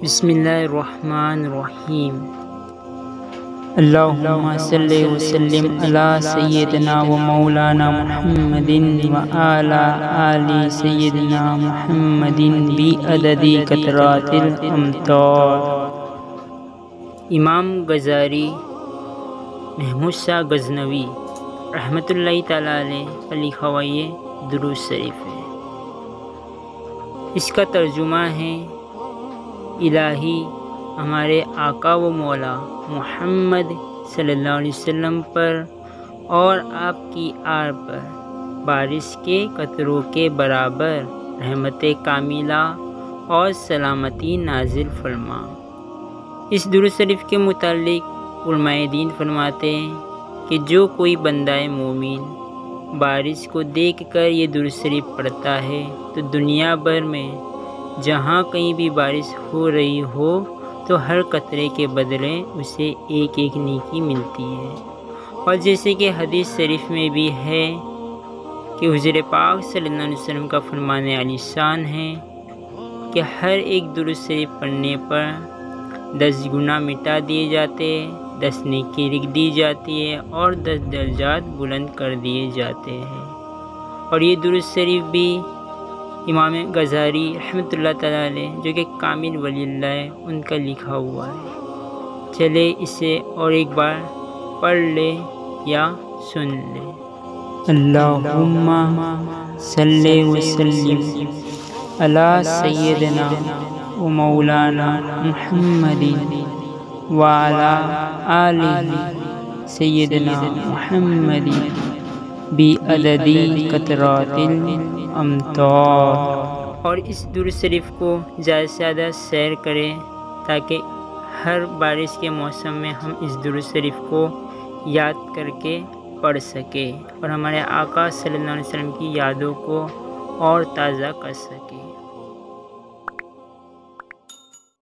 بسم اللہ الرحمن الرحیم۔ اللہم صلی وسلم علی سیدنا و مولانا محمد و علی آل سیدنا محمد بعدد قطرات الامطار۔ امام غزالی محمود شاہ غزنوی رحمۃ اللہ تعالیٰ علیہ کا لکھا ہوا یہ درود شریف ہے۔ اس کا ترجمہ ہے: الہی ہمارے آقا و مولا محمد صلی اللہ علیہ وسلم پر اور آپ کی آل پر بارش کے قطروں کے برابر رحمت کاملہ اور سلامتی نازل فرما۔ اس درود شریف کے متعلق علماء دین فرماتے ہیں کہ جو کوئی بندہ مومن بارش کو دیکھ کر یہ درود شریف پڑھتا ہے تو دنیا بھر میں جہاں کہیں بھی بارش ہو رہی ہو تو ہر قطرے کے بدلے اسے ایک ایک نیکی ملتی ہے۔ اور جیسے کہ حدیث شریف میں بھی ہے کہ حضور پاک صلی اللہ علیہ وسلم کا فرمان عالی شان ہے کہ ہر ایک درود شریف پڑھنے پر 10 گناہ مٹا دیے جاتے ہیں، 10 نیکی لکھ دی جاتی ہے اور 10 درجات بلند کر دیے جاتے ہیں۔ اور یہ درود شریف بھی امام غزالی رحمۃ اللہ تعالیٰ علیہ جو کہ کامل ولی اللہ ہے ان کا لکھا ہوا ہے۔ چلے اسے اور ایک بار پڑھ لے یا سن لے۔ اللہم صلی وسلم علی سیدنا و مولانا محمد وعلی آل سیدنا محمد بعدد قطرات الامطار۔ اور اس درود شریف کو زیادہ سے زیادہ شیئر کریں تاکہ ہر بارش کے موسم میں ہم اس درود شریف کو یاد کر کے پڑھ سکیں اور ہمارے آقا صلی اللہ علیہ وسلم کی یادوں کو اور تازہ کر سکیں۔